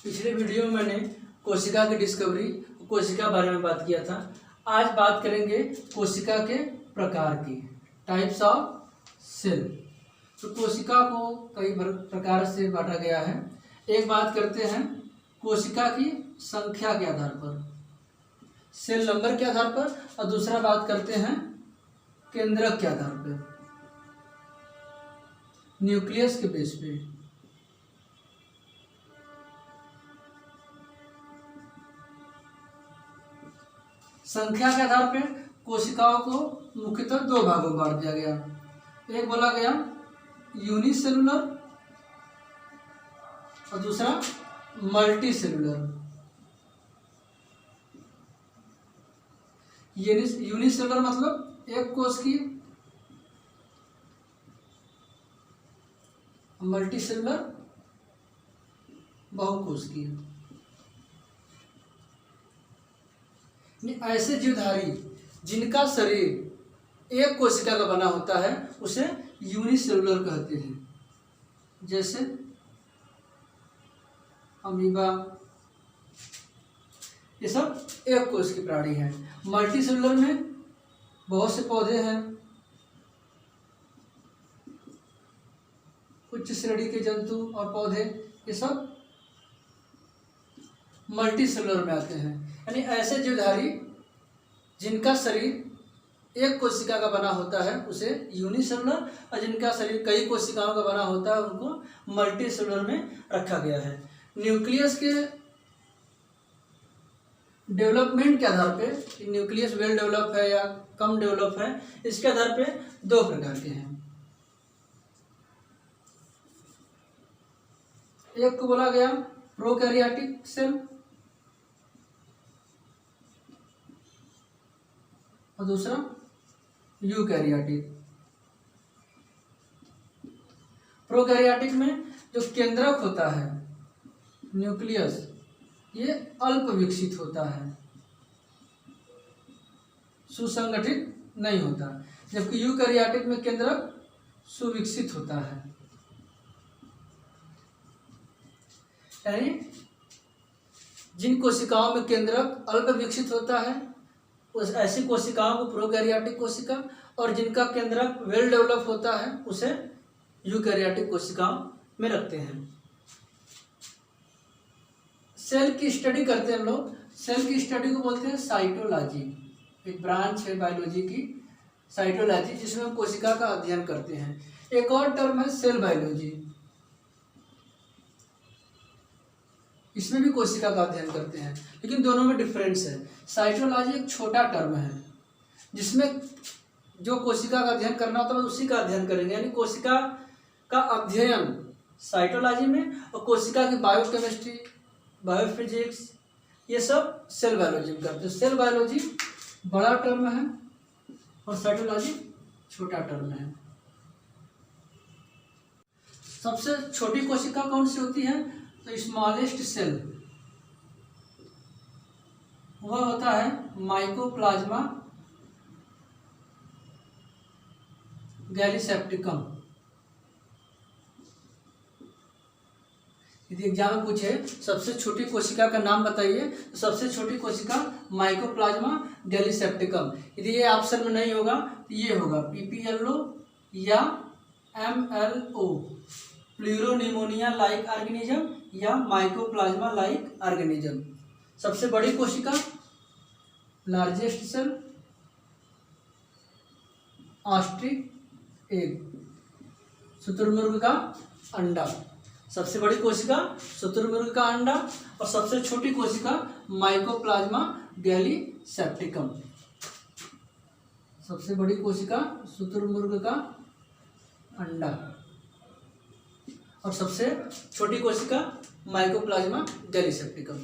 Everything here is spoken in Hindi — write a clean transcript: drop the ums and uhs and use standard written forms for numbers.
पिछले वीडियो में मैंने कोशिका की डिस्कवरी, कोशिका बारे में बात किया था। आज बात करेंगे कोशिका के प्रकार की, टाइप्स ऑफ सेल। तो कोशिका को कई प्रकार से बांटा गया है। एक बात करते हैं कोशिका की संख्या के आधार पर, सेल नंबर के आधार पर, और दूसरा बात करते हैं केंद्रक के आधार पर, न्यूक्लियस के बेस पे। संख्या के आधार पर कोशिकाओं को मुख्यतः दो भागों में बांट दिया गया। एक बोला गया यूनिसेलुलर और दूसरा मल्टी सेलुलर। यूनिसेलुलर मतलब एक कोश की, मल्टी सेलुलर बहुकोश की। ऐसे जीवधारी जिनका शरीर एक कोशिका का बना होता है उसे यूनिसेलुलर कहते हैं, जैसे अमीबा, ये सब एक कोश की प्राणी हैं। मल्टी सेलुलर में बहुत से पौधे हैं, उच्च श्रेणी के जंतु और पौधे, ये सब मल्टी सेलुलर में आते हैं। यानी ऐसे जीवधारी जिनका शरीर एक कोशिका का बना होता है उसे यूनिसेलुलर, और जिनका शरीर कई कोशिकाओं का बना होता है उनको मल्टी सेलुलर में रखा गया है। न्यूक्लियस के डेवलपमेंट के आधार पे, न्यूक्लियस वेल डेवलप है या कम डेवलप है, इसके आधार पे दो प्रकार के हैं। एक को बोला गया प्रोकैरियोटिक सेल और दूसरा यूकैरियोटिक। प्रोकैरियोटिक में जो केंद्रक होता है, न्यूक्लियस, ये अल्प विकसित होता है, सुसंगठित नहीं होता, जबकि यूकैरियोटिक में केंद्रक सुविकसित होता है। यानी जिन कोशिकाओं में केंद्रक अल्प विकसित होता है उस ऐसी कोशिकाओं को प्रोकैरियोटिक कोशिका, और जिनका केंद्रक वेल डेवलप होता है उसे यूकैरियोटिक कोशिकाओं में रखते हैं। सेल की स्टडी करते हैं हम लोग। सेल की स्टडी को बोलते हैं साइटोलॉजी। एक ब्रांच है बायोलॉजी की, साइटोलॉजी, जिसमें हम कोशिका का अध्ययन करते हैं। एक और टर्म है सेल बायोलॉजी, इसमें भी कोशिका का अध्ययन करते हैं, लेकिन दोनों में डिफरेंस है। साइटोलॉजी एक छोटा टर्म है जिसमें जो कोशिका का अध्ययन करना होता है उसी का अध्ययन करेंगे, यानी कोशिका का अध्ययन साइटोलॉजी में, और कोशिका की बायोकेमिस्ट्री, बायोफिजिक्स, ये सब सेल बायोलॉजी में करते हैं। सेल बायोलॉजी बड़ा टर्म है और साइटोलॉजी छोटा टर्म है। सबसे छोटी कोशिका कौन सी होती है? तो स्मॉलेस्ट सेल वह होता है माइकोप्लाज्मा गैलीसेप्टिकम। यदि एग्जाम में पूछे सबसे छोटी कोशिका का नाम बताइए, तो सबसे छोटी कोशिका माइकोप्लाज्मा गैलीसेप्टिकम। यदि ये ऑप्शन में नहीं होगा तो ये होगा पीपीएलओ या एमएलओ, प्लूरोनिमोनिया लाइक ऑर्गेनिज्म या माइकोप्लाज्मा लाइक ऑर्गेनिज्म। सबसे बड़ी कोशिका लार्जेस्ट सेल, ऑस्ट्रिच एग, शुतुरमुर्ग का अंडा। सबसे बड़ी कोशिका शुतुरमुर्ग का अंडा, और सबसे छोटी कोशिका माइकोप्लाज्मा गैलीसेप्टिकम। सबसे बड़ी कोशिका शुतुरमुर्ग का अंडा और सबसे छोटी कोशिका माइकोप्लाज्मा गैलीसेप्टिकम।